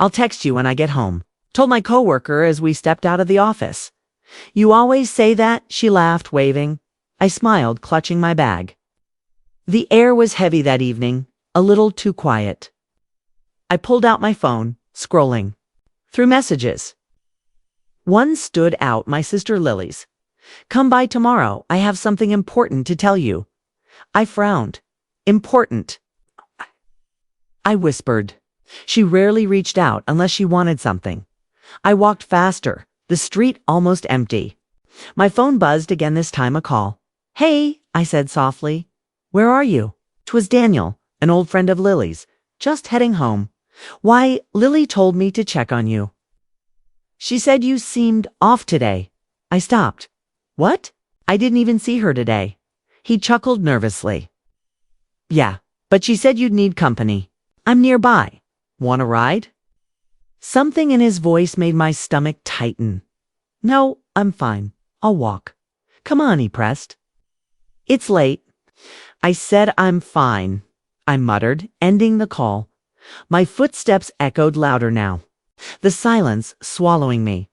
I'll text you when I get home, told my coworker as we stepped out of the office. You always say that, she laughed, waving. I smiled, clutching my bag. The air was heavy that evening, a little too quiet. I pulled out my phone, scrolling through messages. One stood out, my sister Lily's. Come by tomorrow, I have something important to tell you. I frowned. Important. I whispered. She rarely reached out unless she wanted something. I walked faster, the street almost empty. My phone buzzed again, this time a call. Hey, I said softly. Where are you? 'Twas Daniel, an old friend of Lily's, just heading home. Why, Lily told me to check on you. She said you seemed off today. I stopped. What? I didn't even see her today. He chuckled nervously. Yeah, but she said you'd need company. I'm nearby. Want a ride? Something in his voice made my stomach tighten. No, I'm fine. I'll walk. Come on, he pressed. It's late. I said I'm fine, I muttered, ending the call. My footsteps echoed louder now, the silence swallowing me.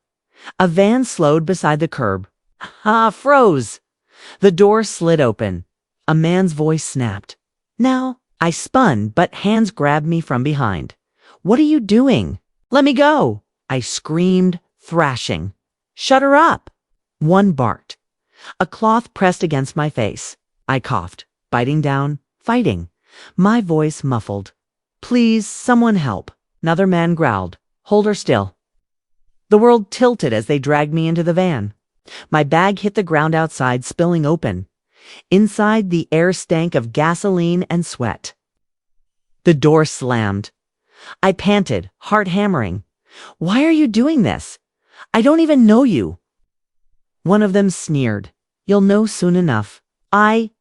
A van slowed beside the curb. Froze. The door slid open. A man's voice snapped. Now, I spun, but hands grabbed me from behind. What are you doing? Let me go, I screamed, thrashing. Shut her up. One barked. A cloth pressed against my face. I coughed, biting down, fighting. My voice muffled. Please, someone help. Another man growled. Hold her still. The world tilted as they dragged me into the van. My bag hit the ground outside, spilling open. Inside, the air stank of gasoline and sweat. The door slammed. I panted, heart hammering. Why are you doing this? I don't even know you. One of them sneered. You'll know soon enough. I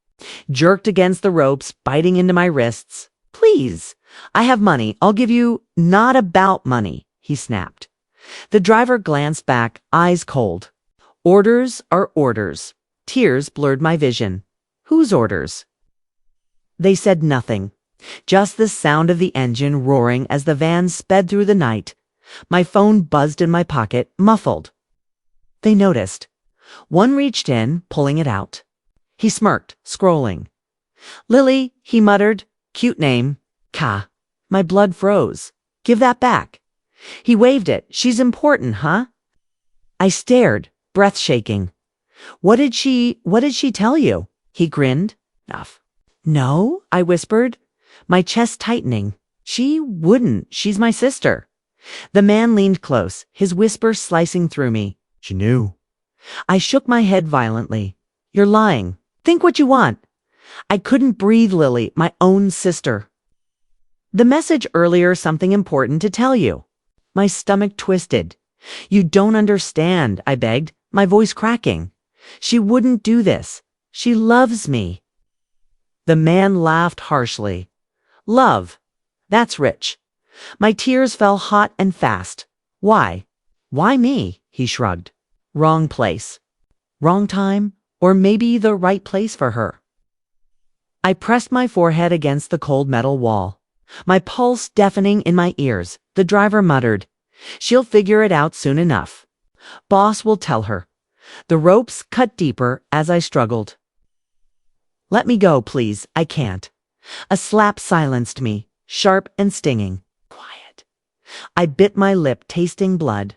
jerked against the ropes, biting into my wrists. Please, I have money. I'll give you. Not about money, he snapped. The driver glanced back, eyes cold. Orders are orders. Tears blurred my vision. Whose orders? They said nothing. Just the sound of the engine roaring as the van sped through the night. My phone buzzed in my pocket, muffled. They noticed. One reached in, pulling it out. He smirked, scrolling. Lily, he muttered. Cute name. Ka. My blood froze. Give that back. He waved it. She's important, huh? I stared, breath shaking. What did she tell you? He grinned. Enough. No, I whispered, my chest tightening. She wouldn't. She's my sister. The man leaned close, his whisper slicing through me. She knew. I shook my head violently. You're lying. Think what you want. I couldn't breathe, Lily, my own sister. The message earlier, something important to tell you. My stomach twisted. You don't understand, I begged, my voice cracking. She wouldn't do this. She loves me. The man laughed harshly. Love. That's rich. My tears fell hot and fast. Why? Why me? He shrugged. Wrong place. Wrong time, or maybe the right place for her. I pressed my forehead against the cold metal wall. My pulse deafening in my ears. The driver muttered, She'll figure it out soon enough. Boss will tell her. The ropes cut deeper as I struggled. Let me go, please. I can't. A slap silenced me, sharp and stinging. Quiet. I bit my lip, tasting blood.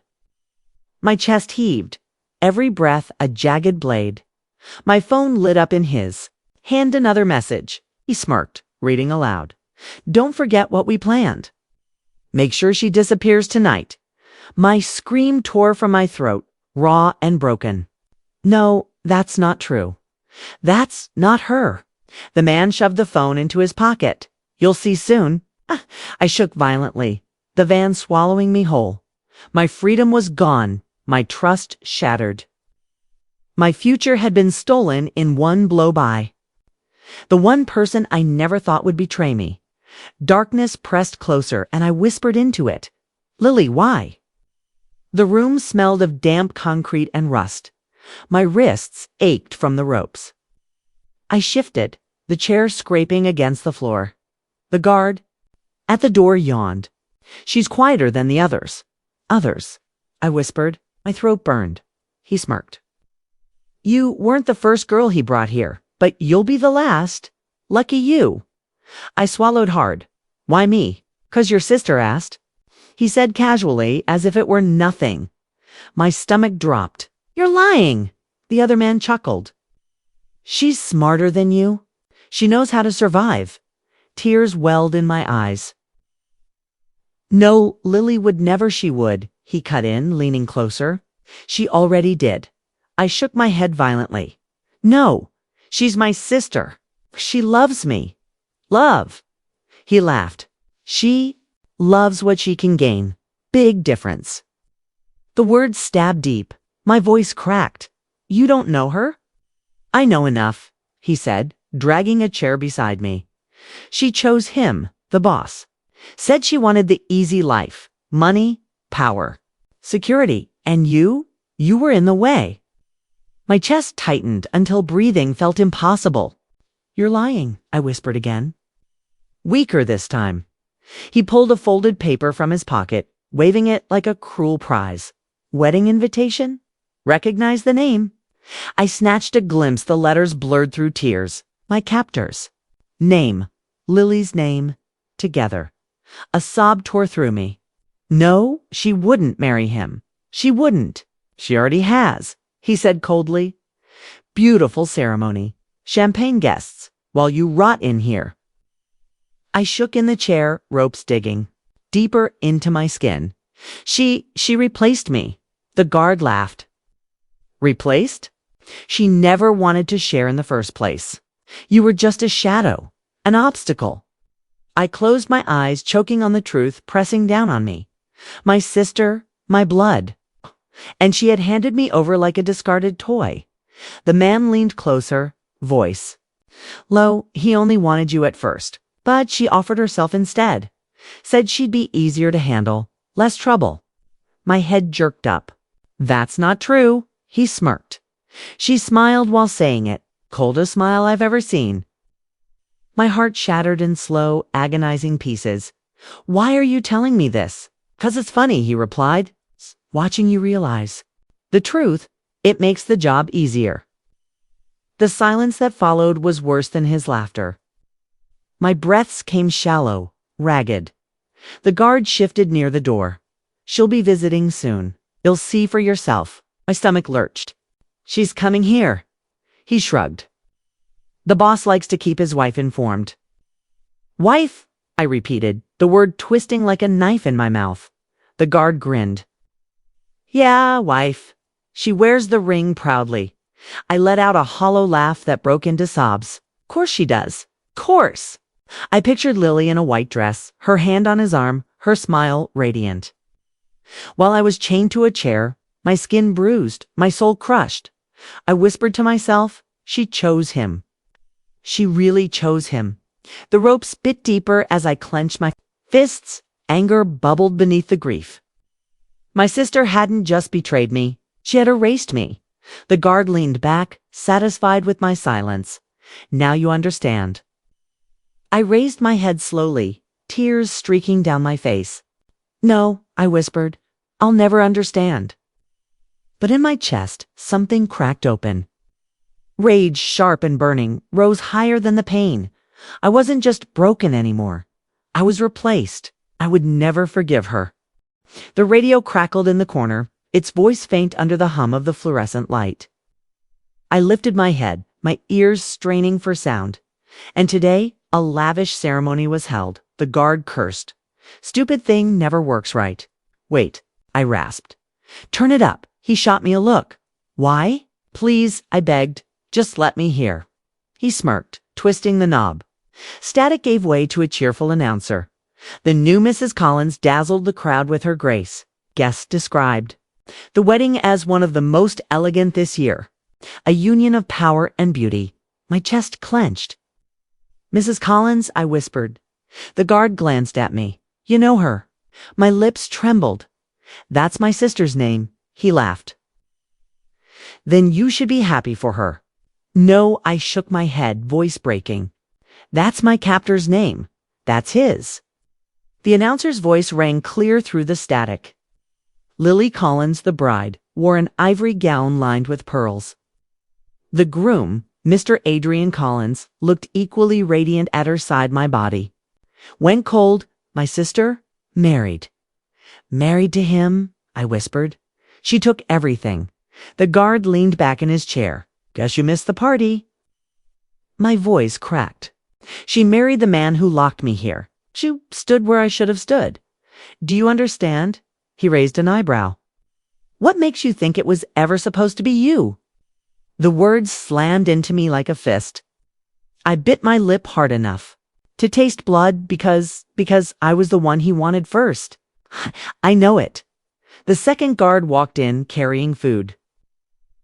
My chest heaved, every breath a jagged blade. My phone lit up in his. Hand another message. He smirked, reading aloud. Don't forget what we planned. Make sure she disappears tonight. My scream tore from my throat, raw and broken. No, that's not true. That's not her. The man shoved the phone into his pocket. You'll see soon. I shook violently, the van swallowing me whole. My freedom was gone, my trust shattered. My future had been stolen in one blow by. The one person I never thought would betray me. Darkness pressed closer, and I whispered into it. Lily, why? The room smelled of damp concrete and rust. My wrists ached from the ropes. I shifted, the chair scraping against the floor. The guard at the door yawned. She's quieter than the others. Others, I whispered. My throat burned. He smirked. You weren't the first girl he brought here, but you'll be the last. Lucky you. I swallowed hard. Why me? 'Cause your sister asked. He said casually, as if it were nothing. My stomach dropped. You're lying. The other man chuckled. She's smarter than you. She knows how to survive. Tears welled in my eyes. No, Lily would never. She would, he cut in, leaning closer. She already did. I shook my head violently. No, she's my sister. She loves me. Love. He laughed. She loves what she can gain. Big difference. The words stabbed deep. My voice cracked. You don't know her? I know enough, he said, dragging a chair beside me. She chose him, the boss. Said she wanted the easy life, money, power, security, and you were in the way. My chest tightened until breathing felt impossible. You're lying, I whispered again. Weaker this time. He pulled a folded paper from his pocket, waving it like a cruel prize. Wedding invitation? Recognize the name. I snatched a glimpse, the letters blurred through tears. My captor's. Name. Lily's name. Together. A sob tore through me. No, she wouldn't marry him. She wouldn't. She already has, he said coldly. Beautiful ceremony. Champagne guests, while you rot in here. I shook in the chair, ropes digging deeper into my skin. She replaced me. The guard laughed. Replaced? She never wanted to share in the first place. You were just a shadow, an obstacle. I closed my eyes, choking on the truth pressing down on me. My sister, my blood. And she had handed me over like a discarded toy. The man leaned closer, voice low. He only wanted you at first, but she offered herself instead. Said she'd be easier to handle, less trouble. My head jerked up. That's not true, he smirked. She smiled while saying it, coldest smile I've ever seen. My heart shattered in slow, agonizing pieces. Why are you telling me this? 'Cause it's funny, he replied. Watching you realize. The truth, it makes the job easier. The silence that followed was worse than his laughter. My breaths came shallow, ragged. The guard shifted near the door. She'll be visiting soon. You'll see for yourself. My stomach lurched. She's coming here. He shrugged. The boss likes to keep his wife informed. Wife, I repeated, the word twisting like a knife in my mouth. The guard grinned. Yeah, wife. She wears the ring proudly. I let out a hollow laugh that broke into sobs. Course she does. Course. I pictured Lily in a white dress, her hand on his arm, her smile radiant. While I was chained to a chair, my skin bruised, my soul crushed, I whispered to myself, she chose him. She really chose him. The ropes bit deeper as I clenched my fists. Anger bubbled beneath the grief. My sister hadn't just betrayed me. She had erased me. The guard leaned back, satisfied with my silence. Now you understand. I raised my head slowly, tears streaking down my face. No, I whispered. I'll never understand. But in my chest, something cracked open. Rage, sharp and burning, rose higher than the pain. I wasn't just broken anymore. I was replaced. I would never forgive her. The radio crackled in the corner, its voice faint under the hum of the fluorescent light. I lifted my head, my ears straining for sound. And today, a lavish ceremony was held. The guard cursed. Stupid thing never works right. Wait, I rasped. Turn it up. He shot me a look. Why? Please, I begged. Just let me hear. He smirked, twisting the knob. Static gave way to a cheerful announcer. The new Mrs. Collins dazzled the crowd with her grace. Guests described the wedding as one of the most elegant this year. A union of power and beauty. My chest clenched. Mrs. Collins, I whispered. The guard glanced at me. You know her. My lips trembled. That's my sister's name. He laughed. Then you should be happy for her. No, I shook my head, voice breaking. That's my captor's name. That's his. The announcer's voice rang clear through the static. Lily Collins, the bride, wore an ivory gown lined with pearls. The groom, Mr. Adrian Collins, looked equally radiant at her side. My body went cold. My sister, married. Married to him, I whispered. She took everything. The guard leaned back in his chair. Guess you missed the party. My voice cracked. She married the man who locked me here. She stood where I should have stood. Do you understand? He raised an eyebrow. What makes you think it was ever supposed to be you? The words slammed into me like a fist. I bit my lip hard enough to taste blood because I was the one he wanted first. I know it. The second guard walked in carrying food.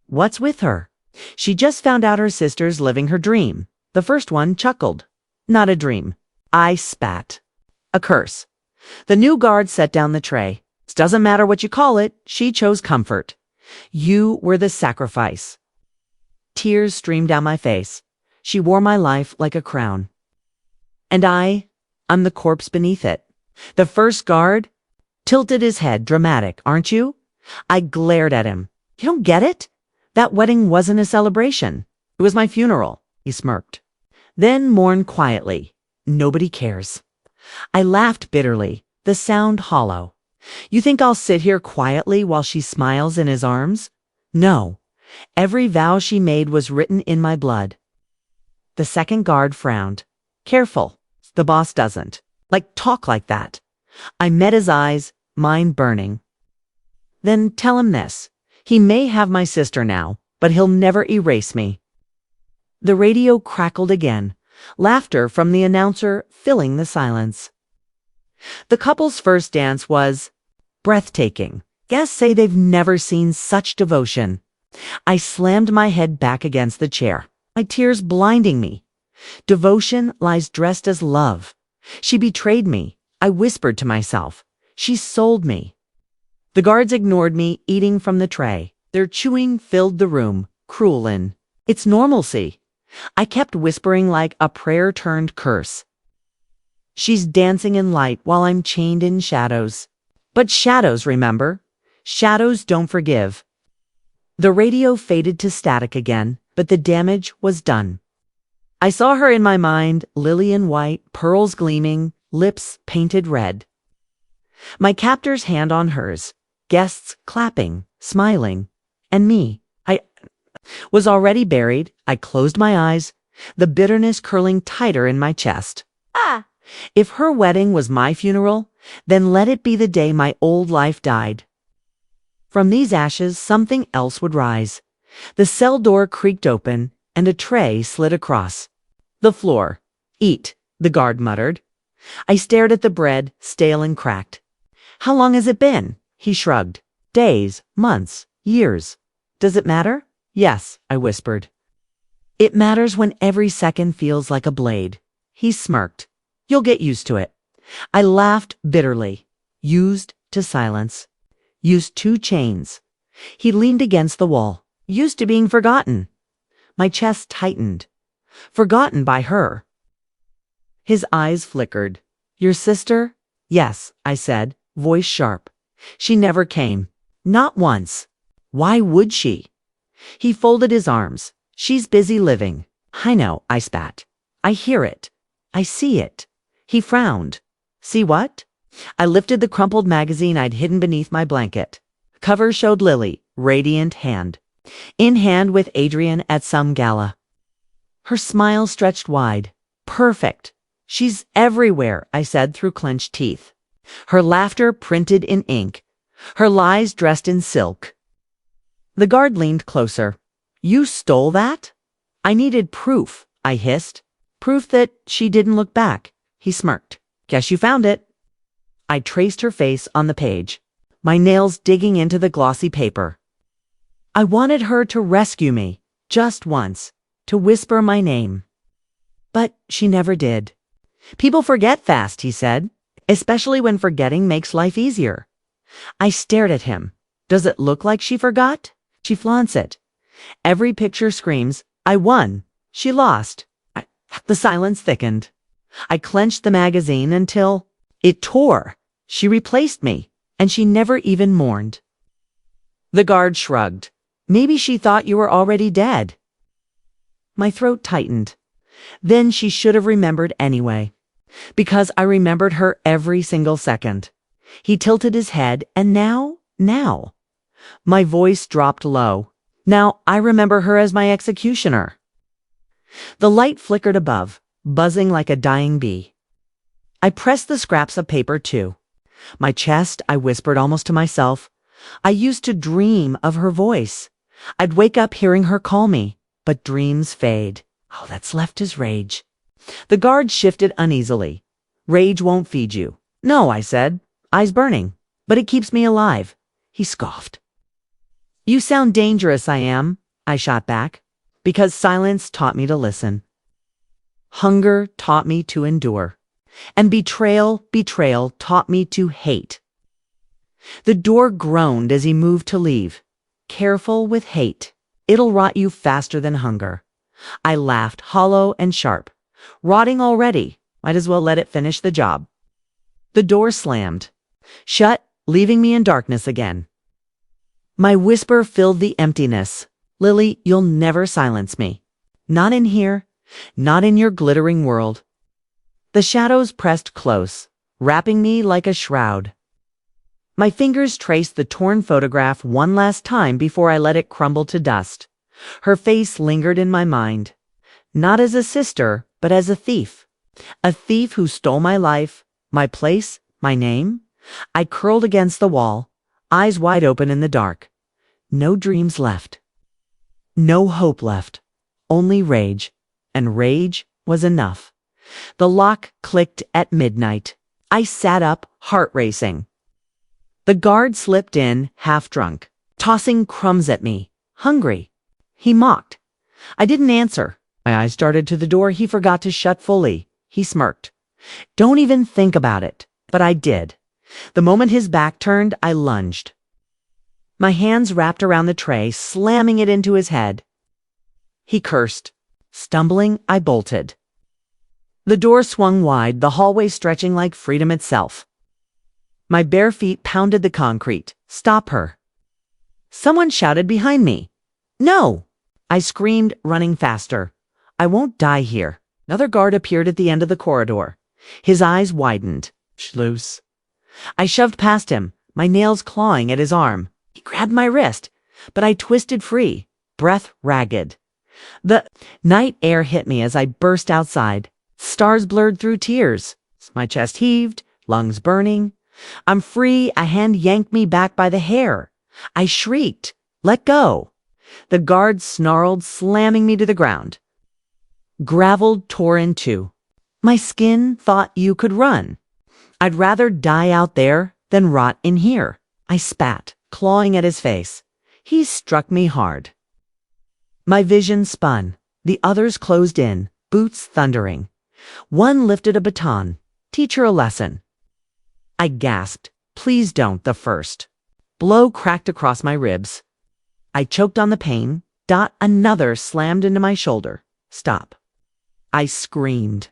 What's with her? She just found out her sister's living her dream. The first one chuckled. Not a dream. I spat. A curse. The new guard set down the tray. It doesn't matter what you call it, she chose comfort. You were the sacrifice. Tears streamed down my face. She wore my life like a crown. And I'm the corpse beneath it. The first guard tilted his head, dramatic, aren't you? I glared at him. You don't get it? That wedding wasn't a celebration. It was my funeral, he smirked. Then mourned quietly. Nobody cares. I laughed bitterly, the sound hollow. You think I'll sit here quietly while she smiles in his arms? No. Every vow she made was written in my blood. The second guard frowned. Careful. The boss doesn't. Talk like that. I met his eyes, mine burning. Then tell him this. He may have my sister now, but he'll never erase me. The radio crackled again, laughter from the announcer filling the silence. The couple's first dance was breathtaking. Guests say they've never seen such devotion. I slammed my head back against the chair, my tears blinding me. Devotion lies dressed as love. She betrayed me. I whispered to myself. She sold me. The guards ignored me, eating from the tray. Their chewing filled the room, cruel in its normalcy. I kept whispering like a prayer turned curse. She's dancing in light while I'm chained in shadows. But shadows, remember? Shadows don't forgive. The radio faded to static again, but the damage was done. I saw her in my mind, lily in white, pearls gleaming, lips painted red. My captor's hand on hers, guests clapping, smiling, and me. I was already buried. I closed my eyes, the bitterness curling tighter in my chest. If her wedding was my funeral, then let it be the day my old life died. From these ashes, something else would rise. The cell door creaked open, and a tray slid across the floor. Eat, the guard muttered. I stared at the bread, stale and cracked. How long has it been? He shrugged. Days, months, years. Does it matter? Yes, I whispered. It matters when every second feels like a blade. He smirked. You'll get used to it. I laughed bitterly. Used to silence. Used 2 chains. He leaned against the wall. Used to being forgotten. My chest tightened. Forgotten by her. His eyes flickered. Your sister? Yes, I said, voice sharp. She never came. Not once. Why would she? He folded his arms. She's busy living. I know, I spat. I hear it. I see it. He frowned. See what? I lifted the crumpled magazine I'd hidden beneath my blanket. Cover showed Lily, radiant hand. In hand with Adrian at some gala. Her smile stretched wide. Perfect. She's everywhere, I said through clenched teeth. Her laughter printed in ink. Her lies dressed in silk. The guard leaned closer. You stole that? I needed proof, I hissed. Proof that she didn't look back. He smirked. Guess you found it. I traced her face on the page, my nails digging into the glossy paper. I wanted her to rescue me, just once, to whisper my name. But she never did. People forget fast, he said, especially when forgetting makes life easier. I stared at him. Does it look like she forgot? She flaunts it. Every picture screams, I won. She lost. The silence thickened. I clenched the magazine until It tore. She replaced me, and she never even mourned. The guard shrugged. Maybe she thought you were already dead. My throat tightened. Then she should have remembered anyway, because I remembered her every single second. He tilted his head, and now. My voice dropped low. Now I remember her as my executioner. The light flickered above, buzzing like a dying bee. I pressed the scraps of paper too. My chest, I whispered almost to myself. I used to dream of her voice. I'd wake up hearing her call me, but dreams fade. All that's left is rage. The guard shifted uneasily. Rage won't feed you. No, I said, eyes burning, but it keeps me alive. He scoffed. You sound dangerous, I am, I shot back, because silence taught me to listen. Hunger taught me to endure, and betrayal taught me to hate. The door groaned as he moved to leave. Careful with hate. It'll rot you faster than hunger. I laughed, hollow and sharp. Rotting already. Might as well let it finish the job. The door slammed. Shut, leaving me in darkness again. My whisper filled the emptiness. Lily, you'll never silence me. Not in here. Not in your glittering world. The shadows pressed close, wrapping me like a shroud. My fingers traced the torn photograph one last time before I let it crumble to dust. Her face lingered in my mind. Not as a sister, but as a thief. A thief who stole my life, my place, my name. I curled against the wall, eyes wide open in the dark. No dreams left. No hope left. Only rage. And rage was enough. The lock clicked at midnight. I sat up, heart racing. The guard slipped in, half drunk, tossing crumbs at me, hungry. He mocked. I didn't answer. My eyes darted to the door he forgot to shut fully. He smirked. Don't even think about it. But I did. The moment his back turned, I lunged. My hands wrapped around the tray, slamming it into his head. He cursed. Stumbling, I bolted. The door swung wide, the hallway stretching like freedom itself. My bare feet pounded the concrete. Stop her. Someone shouted behind me. No! I screamed, running faster. I won't die here. Another guard appeared at the end of the corridor. His eyes widened. Schloss. I shoved past him, my nails clawing at his arm. He grabbed my wrist, but I twisted free, breath ragged. The night air hit me as I burst outside. Stars blurred through tears. My chest heaved, lungs burning. I'm free. A hand yanked me back by the hair. I shrieked. Let go. The guard snarled, slamming me to the ground. Gravel tore in two. My skin thought you could run. I'd rather die out there than rot in here. I spat, clawing at his face. He struck me hard. My vision spun. The others closed in, boots thundering. One lifted a baton. Teach her a lesson. I gasped. Please don't, the first. Blow cracked across my ribs. I choked on the pain. Another slammed into my shoulder. Stop. I screamed.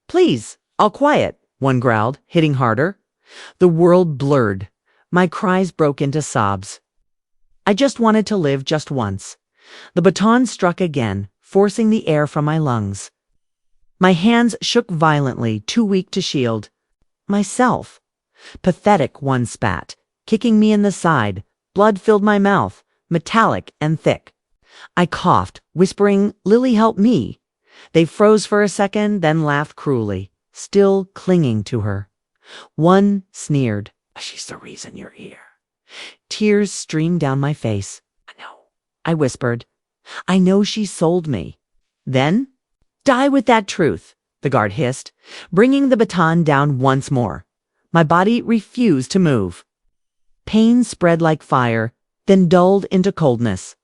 Please, I'll quiet, one growled, hitting harder. The world blurred. My cries broke into sobs. I just wanted to live just once. The baton struck again, forcing the air from my lungs. My hands shook violently, too weak to shield. Myself. Pathetic, one spat, kicking me in the side. Blood filled my mouth, metallic and thick. I coughed, whispering, Lily, help me. They froze for a second, then laughed cruelly, still clinging to her. One sneered, she's the reason you're here. Tears streamed down my face. I know, I whispered. I know she sold me. Then, die with that truth, the guard hissed, bringing the baton down once more. My body refused to move. Pain spread like fire, then dulled into coldness.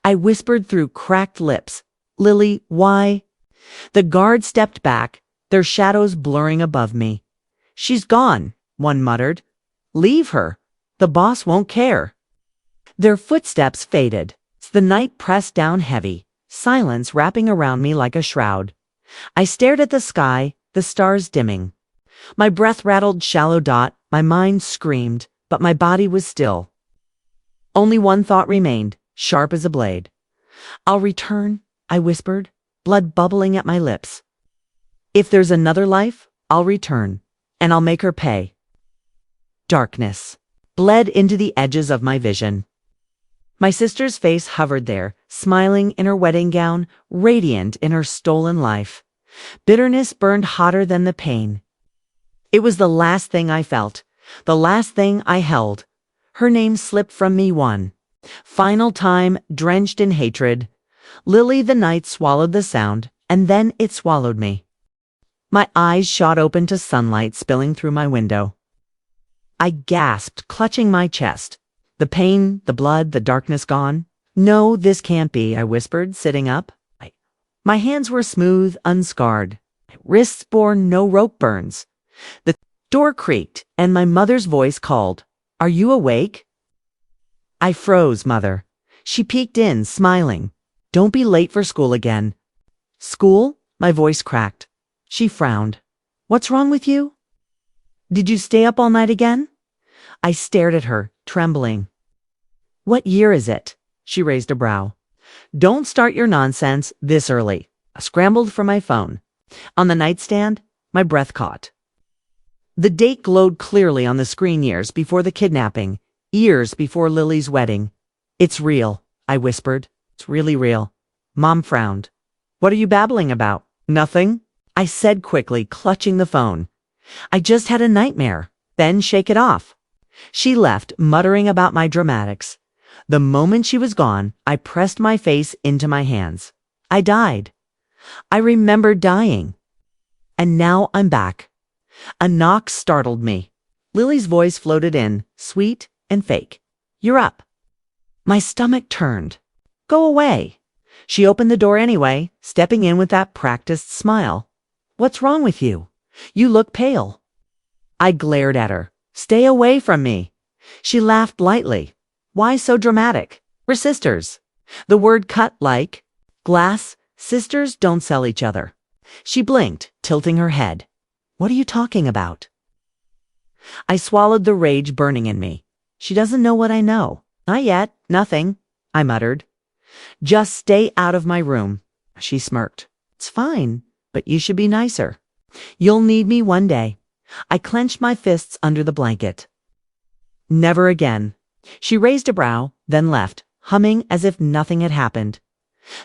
I whispered through cracked lips, Lily, why? The guard stepped back, their shadows blurring above me. She's gone, one muttered. Leave her. The boss won't care. Their footsteps faded. The night pressed down heavy, silence wrapping around me like a shroud. I stared at the sky, the stars dimming. My breath rattled shallow dot, my mind screamed, but my body was still. Only one thought remained, sharp as a blade. I'll return, I whispered, blood bubbling at my lips. If there's another life, I'll return, and I'll make her pay. Darkness bled into the edges of my vision. My sister's face hovered there, smiling in her wedding gown, radiant in her stolen life. Bitterness burned hotter than the pain. It was the last thing I felt, the last thing I held. Her name slipped from me one final time, drenched in hatred. Lily the night swallowed the sound, and then it swallowed me. My eyes shot open to sunlight spilling through my window. I gasped, clutching my chest. The pain, the blood, the darkness gone. No, this can't be, I whispered, sitting up. My hands were smooth, unscarred. My wrists bore no rope burns. The door creaked, and my mother's voice called, "Are you awake?" I froze, Mother. She peeked in, smiling. "Don't be late for school again." "School?" My voice cracked. She frowned. "What's wrong with you?" "Did you stay up all night again?" I stared at her, trembling. "What year is it?" She raised a brow. "Don't start your nonsense this early." I scrambled for my phone. On the nightstand, my breath caught. The date glowed clearly on the screen, years before the kidnapping, years before Lily's wedding. "It's real," I whispered. "It's really real." Mom frowned. "What are you babbling about?" "Nothing," I said quickly, clutching the phone. "I just had a nightmare." "Then shake it off." She left, muttering about my dramatics. The moment she was gone, I pressed my face into my hands. I died. I remembered dying. And now I'm back. A knock startled me. Lily's voice floated in, sweet and fake. "You're up." My stomach turned. "Go away." She opened the door anyway, stepping in with that practiced smile. "What's wrong with you? You look pale." I glared at her. "Stay away from me." She laughed lightly. "Why so dramatic? We're sisters." The word cut like glass. Sisters don't sell each other. She blinked, tilting her head. "What are you talking about?" I swallowed the rage burning in me. She doesn't know what I know. "Not yet. Nothing," I muttered. "Just stay out of my room." She smirked. "It's fine, but you should be nicer. You'll need me one day." I clenched my fists under the blanket. "Never again." She raised a brow, then left, humming as if nothing had happened.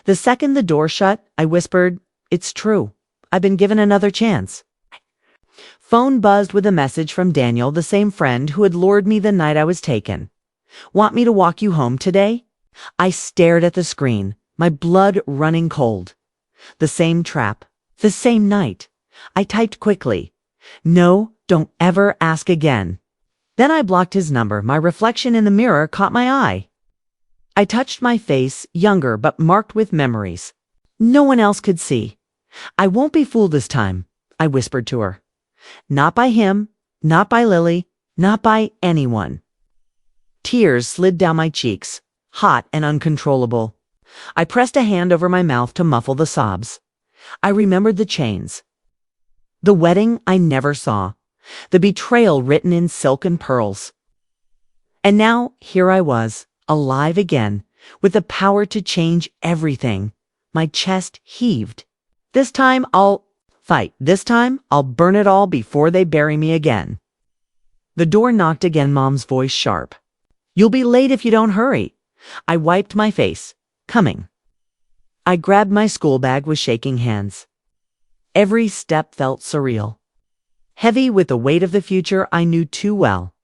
The second the door shut, I whispered, "It's true. I've been given another chance." Phone buzzed with a message from Daniel, the same friend who had lured me the night I was taken. "Want me to walk you home today?" I stared at the screen, my blood running cold. The same trap, the same night. I typed quickly, "No, don't ever ask again." Then I blocked his number. My reflection in the mirror caught my eye. I touched my face, younger but marked with memories. No one else could see. "I won't be fooled this time," I whispered to her. "Not by him, not by Lily, not by anyone." Tears slid down my cheeks, hot and uncontrollable. I pressed a hand over my mouth to muffle the sobs. I remembered the chains. The wedding I never saw. The betrayal written in silk and pearls. And now, here I was, alive again, with the power to change everything. My chest heaved. This time I'll fight. This time I'll burn it all before they bury me again. The door knocked again, Mom's voice sharp. "You'll be late if you don't hurry." I wiped my face. "Coming." I grabbed my school bag with shaking hands. Every step felt surreal. Heavy with the weight of the future I knew too well.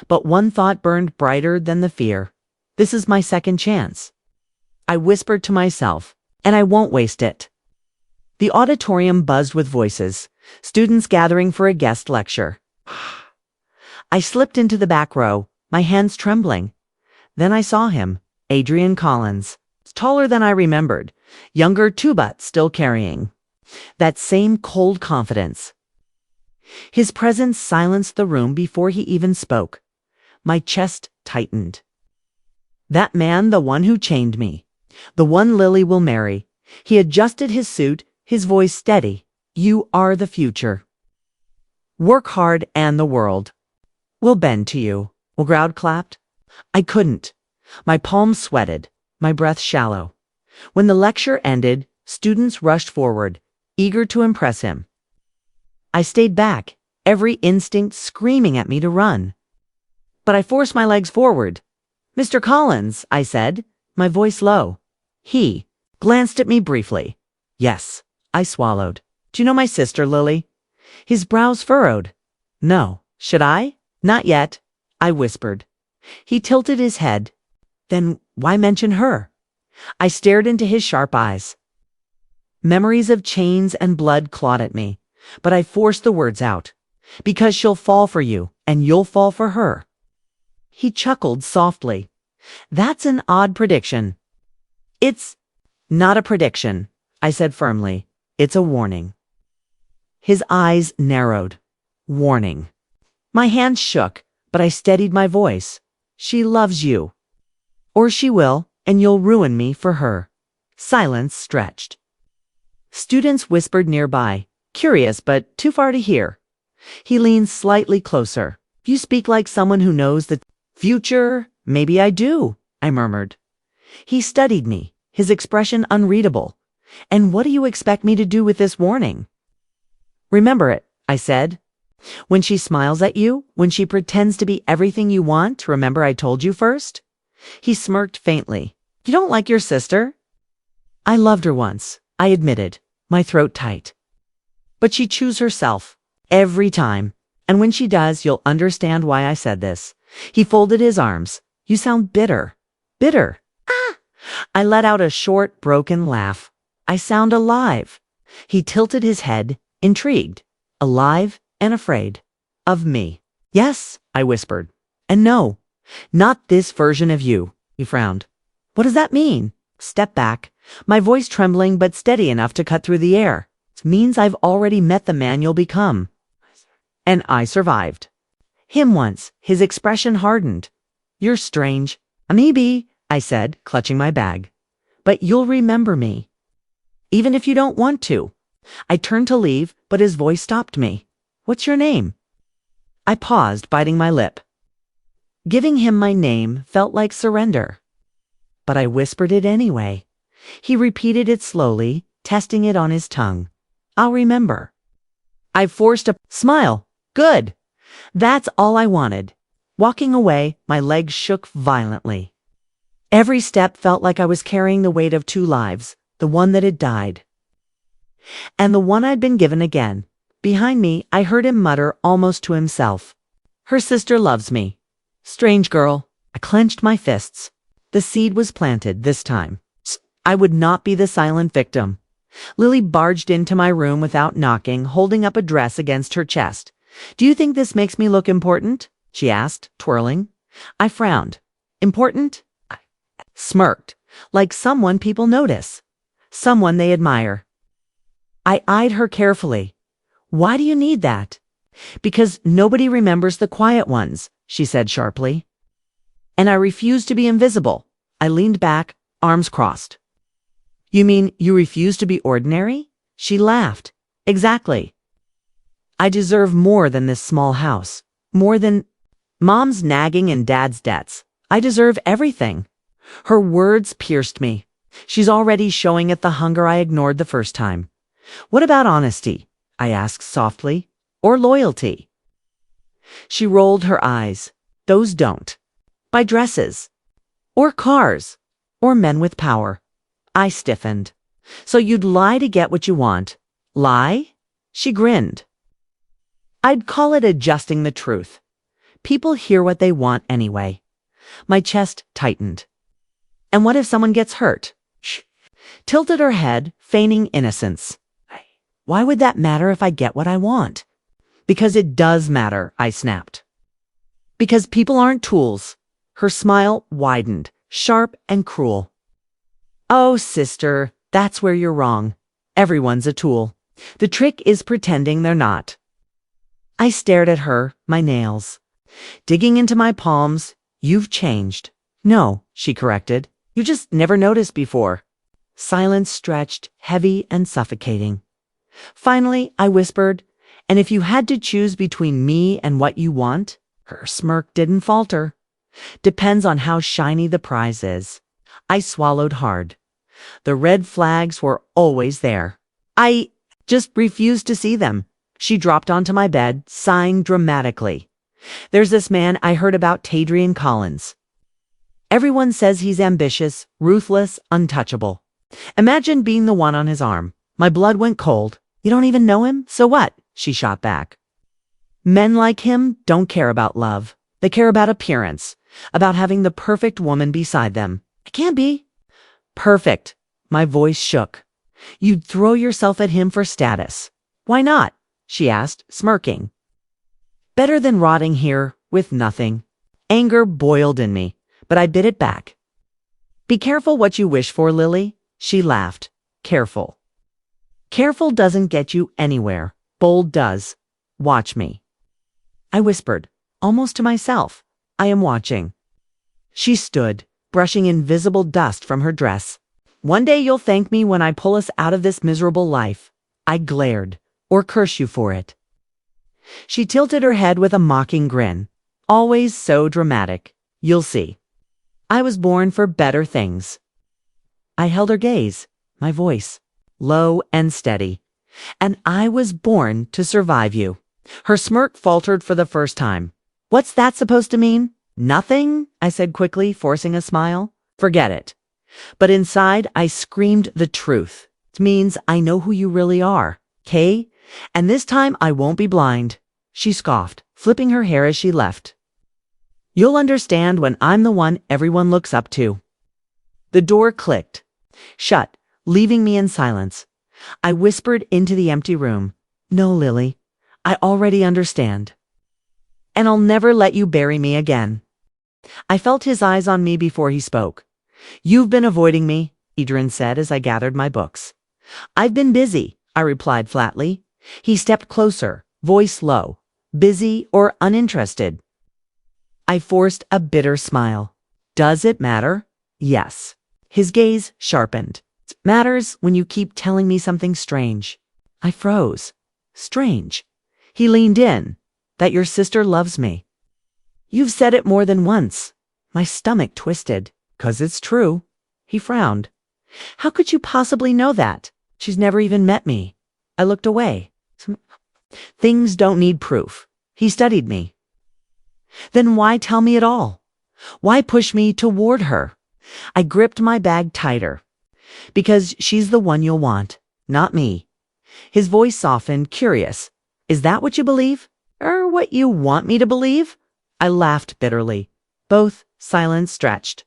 But one thought burned brighter than the fear. This is my second chance. I whispered to myself, and I won't waste it. The auditorium buzzed with voices, students gathering for a guest lecture. I slipped into the back row, my hands trembling. Then I saw him, Adrian Collins, taller than I remembered, younger too but still carrying that same cold confidence. His presence silenced the room before he even spoke. My chest tightened. That man, the one who chained me, the one Lily will marry. He adjusted his suit, his voice steady. "You are the future." Work hard and the world will bend to you. Will crowd clapped? I couldn't. My palms sweated, my breath shallow. When the lecture ended, students rushed forward, eager to impress him. I stayed back, every instinct screaming at me to run. But I forced my legs forward. "Mr. Collins," I said, my voice low. He glanced at me briefly. "Yes," I swallowed. "Do you know my sister, Lily?" His brows furrowed. "No. Should I?" "Not yet," I whispered. He tilted his head. "Then why mention her?" I stared into his sharp eyes. Memories of chains and blood clawed at me, but I forced the words out. "Because she'll fall for you, and you'll fall for her." He chuckled softly. "That's an odd prediction." "It's not a prediction," I said firmly. "It's a warning." His eyes narrowed. Warning. My hands shook, but I steadied my voice. "She loves you. Or she will, and you'll ruin me for her." Silence stretched. Students whispered nearby, curious but too far to hear. He leaned slightly closer. "You speak like someone who knows the future." "Maybe I do," I murmured. He studied me, his expression unreadable. "And what do you expect me to do with this warning?" "Remember it," I said. "When she smiles at you, when she pretends to be everything you want, remember I told you first?" He smirked faintly. "You don't like your sister?" "I loved her once," I admitted, my throat tight. "But she chooses herself. Every time. And when she does, you'll understand why I said this." He folded his arms. "You sound bitter." "Bitter? Ah!" I let out a short, broken laugh. "I sound alive." He tilted his head, intrigued. "Alive and afraid. Of me." "Yes," I whispered. "And no, not this version of you." He frowned. "What does that mean?" Step back, my voice trembling but steady enough to cut through the air. "It means I've already met the man you'll become." And I survived. Him once, his expression hardened. "You're strange." "Maybe," I said, clutching my bag. "But you'll remember me. Even if you don't want to." I turned to leave, but his voice stopped me. "What's your name?" I paused, biting my lip. Giving him my name felt like surrender. But I whispered it anyway. He repeated it slowly, testing it on his tongue. "I'll remember." I forced a smile. Good. That's all I wanted. Walking away, my legs shook violently. Every step felt like I was carrying the weight of two lives, the one that had died, and the one I'd been given again. Behind me, I heard him mutter almost to himself. "Her sister loves me." Strange girl. I clenched my fists. The seed was planted this time. I would not be the silent victim. Lily barged into my room without knocking, holding up a dress against her chest. "Do you think this makes me look important?" she asked, twirling. I frowned. "Important?" I smirked, like someone people notice, someone they admire. I eyed her carefully. "Why do you need that?" "Because nobody remembers the quiet ones," she said sharply. "And I refuse to be invisible." I leaned back, arms crossed. "You mean you refuse to be ordinary?" She laughed. "Exactly. I deserve more than this small house, more than Mom's nagging and Dad's debts. I deserve everything." Her words pierced me. She's already showing it the hunger I ignored the first time. "What about honesty?" I asked softly. "Or loyalty?" She rolled her eyes. "Those don't. Buy dresses. Or cars. Or men with power." I stiffened. "So you'd lie to get what you want?" "Lie?" She grinned. "I'd call it adjusting the truth. People hear what they want anyway." My chest tightened. "And what if someone gets hurt?" She tilted her head, feigning innocence. "Why would that matter if I get what I want?" "Because it does matter," I snapped. "Because people aren't tools." Her smile widened, sharp and cruel. "Oh, sister, that's where you're wrong. Everyone's a tool. The trick is pretending they're not." I stared at her, my nails digging into my palms. "You've changed." "No," she corrected. "You just never noticed before." Silence stretched, heavy and suffocating. Finally, I whispered, And if you had to choose between me and what you want, her smirk didn't falter. Depends on how shiny the prize is. I swallowed hard. The red flags were always there. I just refused to see them. She dropped onto my bed, sighing dramatically. There's this man I heard about, Tadrian Collins. Everyone says he's ambitious, ruthless, untouchable. Imagine being the one on his arm. My blood went cold. You don't even know him? So what? She shot back. Men like him don't care about love. They care about appearance, about having the perfect woman beside them. It can't be. Perfect. My voice shook. You'd throw yourself at him for status. Why not? She asked, smirking. Better than rotting here with nothing. Anger boiled in me, but I bit it back. Be careful what you wish for, Lily. She laughed. Careful. Careful doesn't get you anywhere. Bold does. Watch me. I whispered, almost to myself. I am watching. She stood, brushing invisible dust from her dress. One day you'll thank me when I pull us out of this miserable life. I glared, or curse you for it. She tilted her head with a mocking grin. Always so dramatic. You'll see. I was born for better things. I held her gaze, my voice, low and steady. And I was born to survive you. Her smirk faltered for the first time. What's that supposed to mean? Nothing, I said quickly, forcing a smile. Forget it. But inside, I screamed the truth. It means I know who you really are, Kay? And this time I won't be blind. She scoffed, flipping her hair as she left. You'll understand when I'm the one everyone looks up to. The door clicked, shut, leaving me in silence. I whispered into the empty room. No, Lily, I already understand. And I'll never let you bury me again. I felt his eyes on me before he spoke. You've been avoiding me, Adrian said as I gathered my books. I've been busy, I replied flatly. He stepped closer, voice low. Busy or uninterested? I forced a bitter smile. Does it matter? Yes. His gaze sharpened. It matters when you keep telling me something strange. I froze. Strange. He leaned in. That your sister loves me. You've said it more than once. My stomach twisted. 'Cause it's true. He frowned. How could you possibly know that? She's never even met me. I looked away. Things don't need proof. He studied me. Then why tell me at all? Why push me toward her? I gripped my bag tighter. Because she's the one you'll want, not me. His voice softened, curious. Is that what you believe? Or what you want me to believe? I laughed bitterly. Both silence stretched.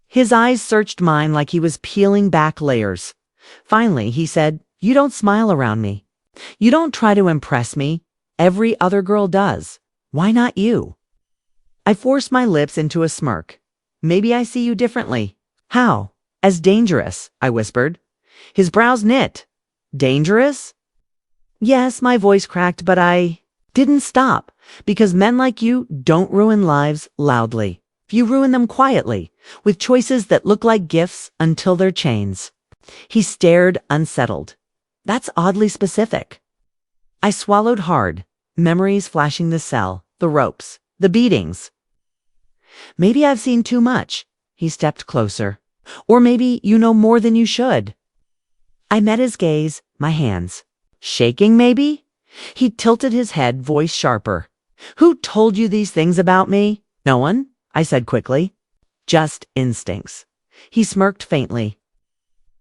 His eyes searched mine like he was peeling back layers. Finally, he said, You don't smile around me. You don't try to impress me. Every other girl does. Why not you? I forced my lips into a smirk. Maybe I see you differently. How? As dangerous, I whispered. His brows knit. Dangerous? Yes, my voice cracked, but I didn't stop, because men like you don't ruin lives loudly. You ruin them quietly, with choices that look like gifts until they're chains. He stared, unsettled. That's oddly specific. I swallowed hard, memories flashing the cell, the ropes, the beatings. Maybe I've seen too much. He stepped closer. Or maybe you know more than you should. I met his gaze, my hands. Shaking, maybe? He tilted his head, voice sharper. Who told you these things about me? No one, I said quickly. Just instincts. He smirked faintly.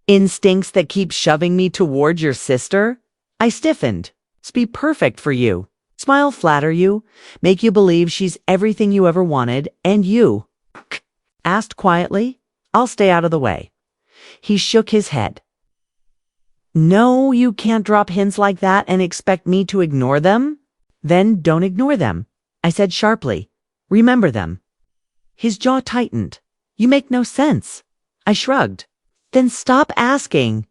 Instincts that keep shoving me toward your sister? I stiffened. It's be perfect for you. Smile, flatter you, make you believe she's everything you ever wanted, and you asked quietly, I'll stay out of the way. He shook his head. No, you can't drop hints like that and expect me to ignore them. Then don't ignore them, I said sharply. Remember them. His jaw tightened. You make no sense. I shrugged. Then stop asking.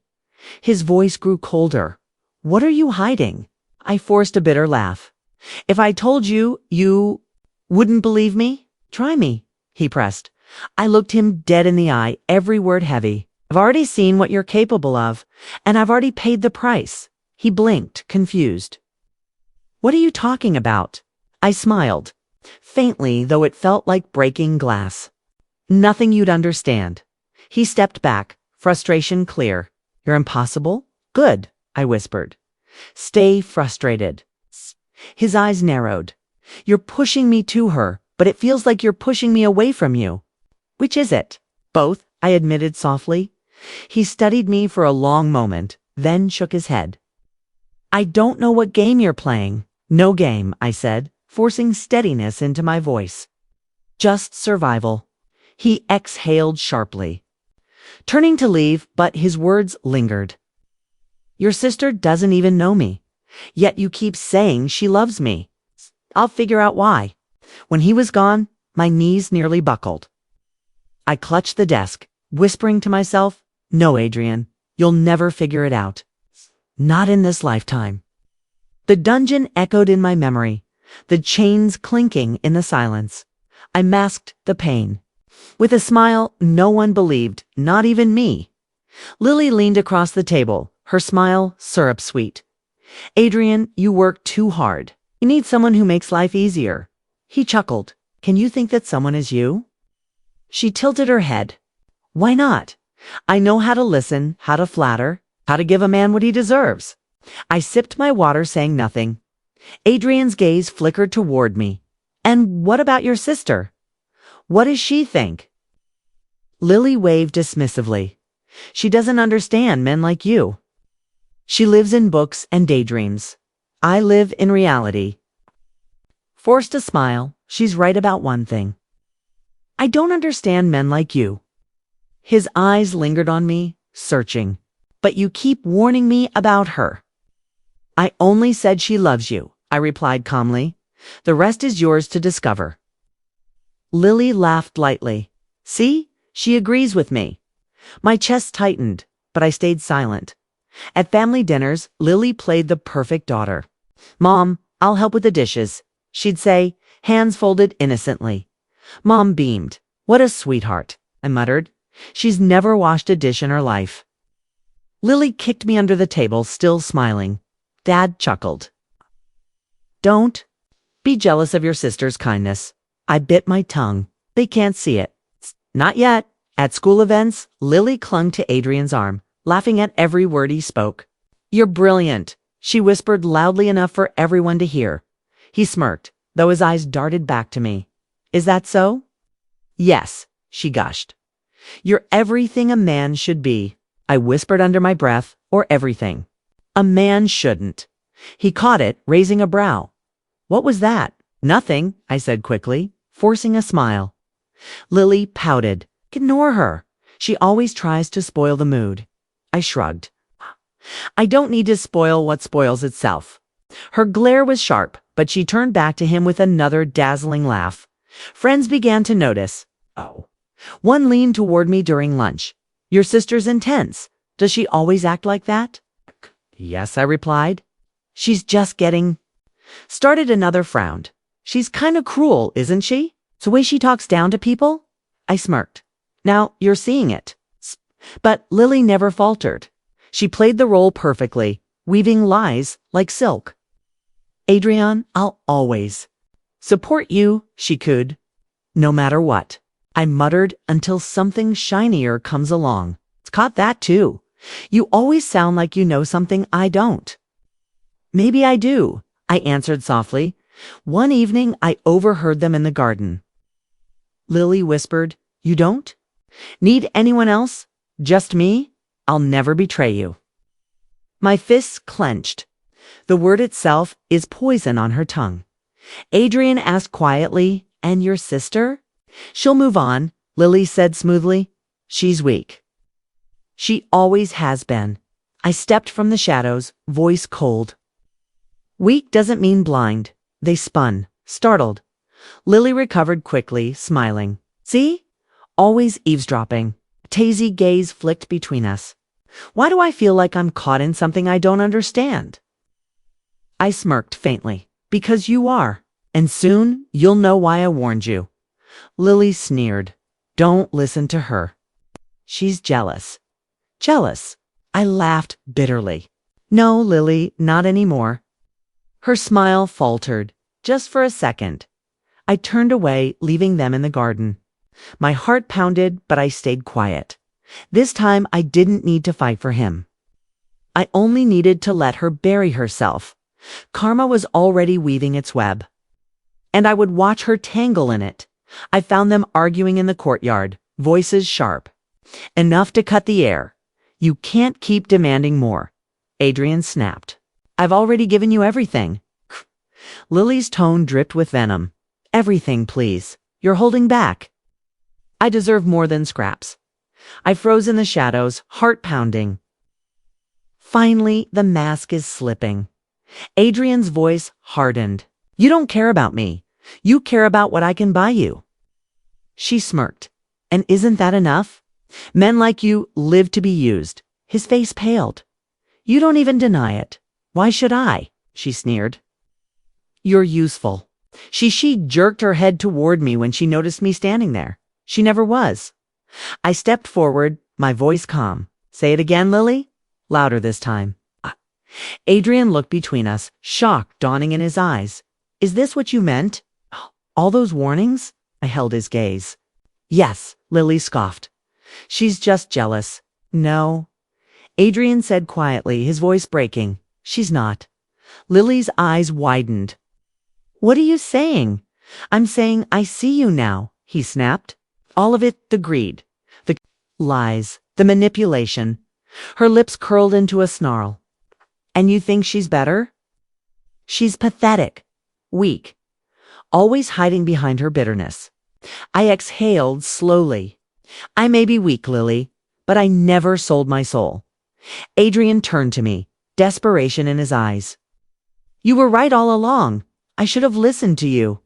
His voice grew colder. What are you hiding? I forced a bitter laugh. If I told you, you wouldn't believe me? Try me, he pressed. I looked him dead in the eye, every word heavy. I've already seen what you're capable of, and I've already paid the price. He blinked, confused. What are you talking about? I smiled, faintly, though it felt like breaking glass. Nothing you'd understand. He stepped back, frustration clear. You're impossible? Good, I whispered. Stay frustrated. His eyes narrowed. You're pushing me to her, but it feels like you're pushing me away from you. Which is it? Both, I admitted softly. He studied me for a long moment, then shook his head. I don't know what game you're playing. No game, I said, forcing steadiness into my voice. Just survival. He exhaled sharply, turning to leave, but his words lingered. Your sister doesn't even know me, yet you keep saying she loves me. I'll figure out why. When he was gone, my knees nearly buckled. I clutched the desk, whispering to myself, No, Adrian, you'll never figure it out. Not in this lifetime. The dungeon echoed in my memory, the chains clinking in the silence. I masked the pain. With a smile no one believed, not even me. Lily leaned across the table, her smile syrup sweet. Adrian, you work too hard. You need someone who makes life easier. He chuckled. Can you think that someone is you? She tilted her head. Why not? I know how to listen, how to flatter, how to give a man what he deserves. I sipped my water, saying nothing. Adrian's gaze flickered toward me. And what about your sister? What does she think? Lily waved dismissively. She doesn't understand men like you. She lives in books and daydreams. I live in reality. Forced a smile, she's right about one thing. I don't understand men like you. His eyes lingered on me, searching. But you keep warning me about her. I only said she loves you, I replied calmly. The rest is yours to discover. Lily laughed lightly. See, she agrees with me. My chest tightened, but I stayed silent. At family dinners, Lily played the perfect daughter. Mom, I'll help with the dishes, she'd say, hands folded innocently. Mom beamed. What a sweetheart, I muttered. She's never washed a dish in her life. Lily kicked me under the table, still smiling. Dad chuckled. Don't be jealous of your sister's kindness. I bit my tongue. They can't see it. Not yet. At school events, Lily clung to Adrian's arm, laughing at every word he spoke. You're brilliant, she whispered loudly enough for everyone to hear. He smirked, though his eyes darted back to me. Is that so? Yes, she gushed. You're everything a man should be, I whispered under my breath, or everything. A man shouldn't. He caught it, raising a brow. What was that? Nothing, I said quickly, forcing a smile. Lily pouted. Ignore her. She always tries to spoil the mood. I shrugged. I don't need to spoil what spoils itself. Her glare was sharp, but she turned back to him with another dazzling laugh. Friends began to notice. Oh. One leaned toward me during lunch. Your sister's intense. Does she always act like that? Yes, I replied. She's just getting... Started another frowned. She's kind of cruel, isn't she? It's the way she talks down to people? I smirked. Now you're seeing it. But Lily never faltered. She played the role perfectly, weaving lies like silk. Adrian, I'll always support you, she cooed. No matter what. I muttered until something shinier comes along. It's caught that too. You always sound like you know something I don't. Maybe I do, I answered softly. One evening I overheard them in the garden. Lily whispered, You don't? Need anyone else? Just me? I'll never betray you. My fists clenched. The word itself is poison on her tongue. Adrian asked quietly, And your sister? She'll move on, Lily said smoothly. She's weak. She always has been. I stepped from the shadows, voice cold. Weak doesn't mean blind. They spun, startled. Lily recovered quickly, smiling. See? Always eavesdropping. Tazy gaze flicked between us. Why do I feel like I'm caught in something I don't understand? I smirked faintly. Because you are. And soon you'll know why I warned you. Lily sneered. Don't listen to her. She's jealous. Jealous. I laughed bitterly. No, Lily, not anymore. Her smile faltered, just for a second. I turned away, leaving them in the garden. My heart pounded, but I stayed quiet. This time I didn't need to fight for him. I only needed to let her bury herself. Karma was already weaving its web. And I would watch her tangle in it. I found them arguing in the courtyard, voices sharp. Enough to cut the air. You can't keep demanding more. Adrian snapped. I've already given you everything. Lily's tone dripped with venom. Everything, please. You're holding back. I deserve more than scraps. I froze in the shadows, heart pounding. Finally, the mask is slipping. Adrian's voice hardened. You don't care about me. You care about what I can buy you. She smirked. And isn't that enough? Men like you live to be used. His face paled. You don't even deny it. Why should I? She sneered. You're useful. She jerked her head toward me when she noticed me standing there. She never was. I stepped forward, my voice calm. Say it again, Lily? Louder this time. Adrian looked between us, shock dawning in his eyes. Is this what you meant? All those warnings? I held his gaze. Yes, Lily scoffed. She's just jealous. No. Adrian said quietly, his voice breaking. She's not. Lily's eyes widened. What are you saying? I'm saying I see you now, he snapped. All of it, the greed, the lies, the manipulation. Her lips curled into a snarl. And you think she's better? She's pathetic, weak, always hiding behind her bitterness. I exhaled slowly. I may be weak, Lily, but I never sold my soul. Adrian turned to me, desperation in his eyes. You were right all along. I should have listened to you.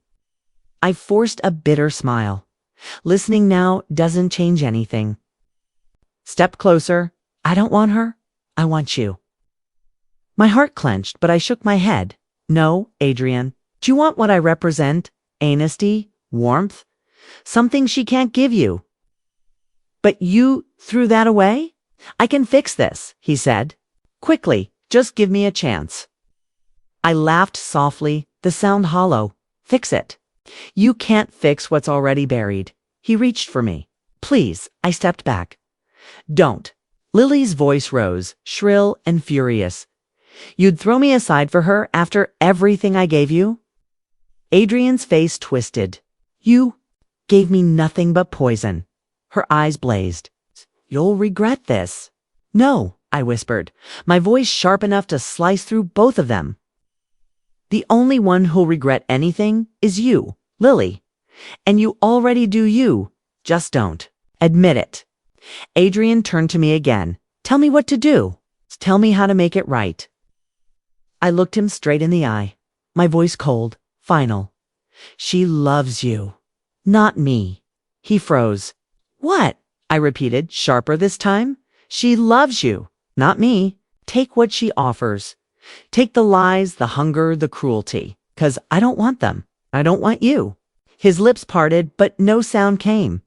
I forced a bitter smile. Listening now doesn't change anything. Step closer. I don't want her. I want you. My heart clenched, but I shook my head. No, Adrian. Do you want what I represent? Honesty? Warmth? Something she can't give you. But you threw that away? I can fix this, he said. Quickly, just give me a chance. I laughed softly, the sound hollow. Fix it. You can't fix what's already buried. He reached for me. Please, I stepped back. Don't. Lily's voice rose, shrill and furious. You'd throw me aside for her after everything I gave you? Adrian's face twisted. You gave me nothing but poison. Her eyes blazed. You'll regret this. No, I whispered, my voice sharp enough to slice through both of them. The only one who'll regret anything is you, Lily. And you already do you. Just don't. Admit it. Adrian turned to me again. Tell me what to do. Tell me how to make it right. I looked him straight in the eye, my voice cold, final. She loves you, not me. He froze. What? I repeated, sharper this time. She loves you, not me. Take what she offers. Take the lies, the hunger, the cruelty, 'cause I don't want them. I don't want you. His lips parted, but no sound came.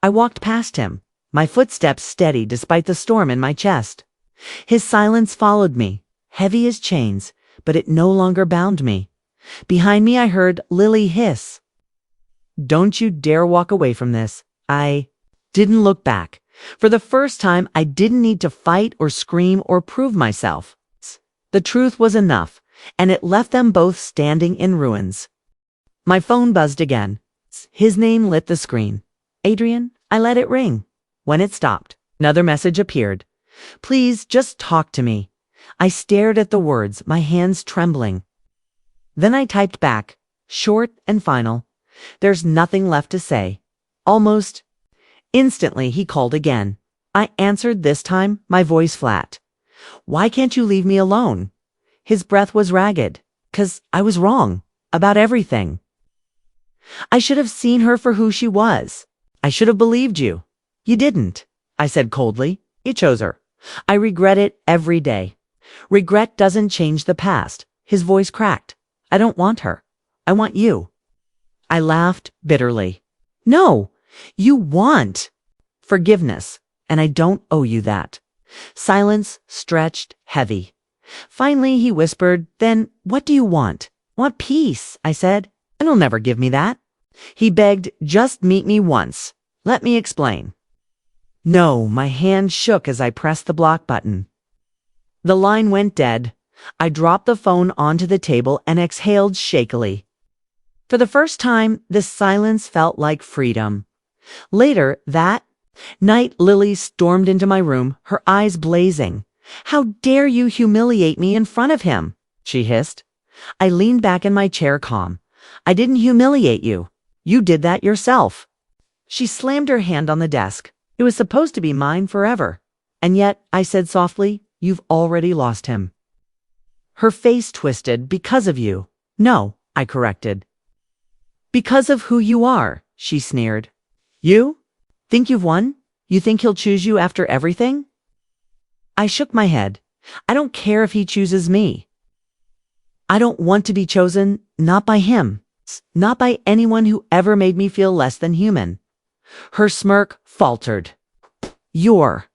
I walked past him, my footsteps steady despite the storm in my chest. His silence followed me, heavy as chains, but it no longer bound me. Behind me I heard Lily hiss. Don't you dare walk away from this. I didn't look back. For the first time, I didn't need to fight or scream or prove myself. The truth was enough, and it left them both standing in ruins. My phone buzzed again. His name lit the screen. Adrian, I let it ring. When it stopped, another message appeared. Please just talk to me. I stared at the words, my hands trembling. Then I typed back, short and final. There's nothing left to say. Almost instantly he called again. I answered this time, my voice flat. Why can't you leave me alone? His breath was ragged. 'Cause I was wrong. About everything. I should have seen her for who she was. I should have believed you. You didn't, I said coldly. You chose her. I regret it every day. Regret doesn't change the past. His voice cracked. I don't want her. I want you. I laughed bitterly. No, you want forgiveness, and I don't owe you that. Silence stretched heavy. Finally, he whispered, "Then what do you want?" "Want peace," I said, "and he'll never give me that." He begged, "Just meet me once. Let me explain." No, my hand shook as I pressed the block button. The line went dead. I dropped the phone onto the table and exhaled shakily. For the first time, the silence felt like freedom. Later that night, Lily stormed into my room, her eyes blazing. "How dare you humiliate me in front of him?" she hissed. I leaned back in my chair calm. "I didn't humiliate you. You did that yourself." She slammed her hand on the desk. "It was supposed to be mine forever. And yet," I said softly, "you've already lost him." Her face twisted. "Because of you." "No," I corrected. "Because of who you are," she sneered. "You? Think you've won? You think he'll choose you after everything?" I shook my head. "I don't care if he chooses me. I don't want to be chosen, not by him, not by anyone who ever made me feel less than human." Her smirk faltered. "You're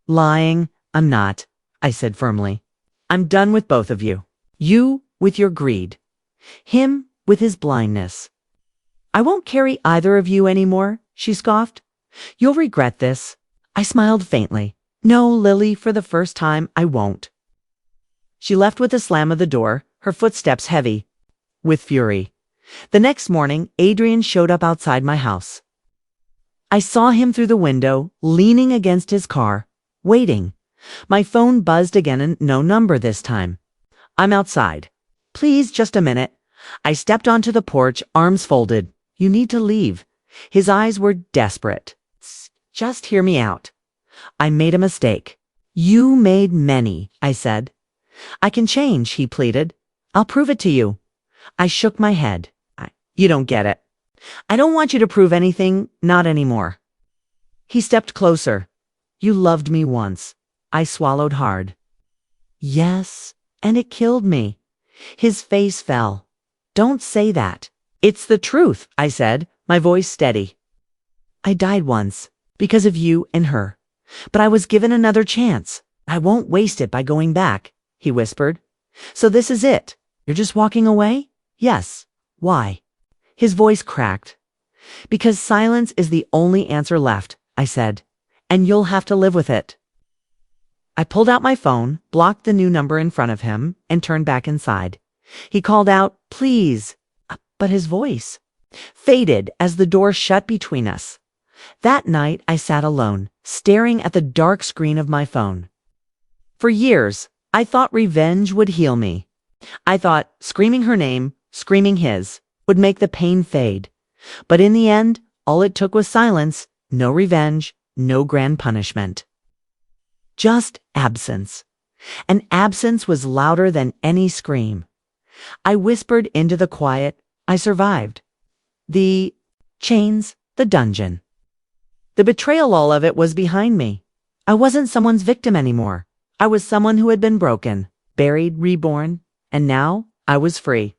lying." "I'm not," I said firmly. "I'm done with both of you. You with your greed. Him with his blindness. I won't carry either of you anymore," she scoffed. "You'll regret this." I smiled faintly. "No, Lily, for the first time, I won't." She left with a slam of the door, her footsteps heavy with fury. The next morning, Adrian showed up outside my house. I saw him through the window, leaning against his car, waiting. My phone buzzed again and no number this time. "I'm outside. Please, just a minute." I stepped onto the porch, arms folded. "You need to leave." His eyes were desperate. "Just hear me out." "I made a mistake." "You made many," I said. "I can change," he pleaded. "I'll prove it to you." I shook my head. "You don't get it. I don't want you to prove anything, not anymore." He stepped closer. "You loved me once." I swallowed hard. "Yes, and it killed me." His face fell. "Don't say that." "It's the truth," I said, my voice steady. "I died once, because of you and her. But I was given another chance. I won't waste it by going back," he whispered. "So this is it. You're just walking away?" "Yes." "Why?" His voice cracked. "Because silence is the only answer left," I said, "and you'll have to live with it." I pulled out my phone, blocked the new number in front of him, and turned back inside. He called out, "Please," but his voice faded as the door shut between us. That night, I sat alone, staring at the dark screen of my phone. For years, I thought revenge would heal me. I thought screaming her name, screaming his, would make the pain fade. But in the end, all it took was silence, no revenge, no grand punishment. Just absence. And absence was louder than any scream. I whispered into the quiet. I survived. The chains, the dungeon. The betrayal, all of it was behind me. I wasn't someone's victim anymore. I was someone who had been broken, buried, reborn, and now I was free.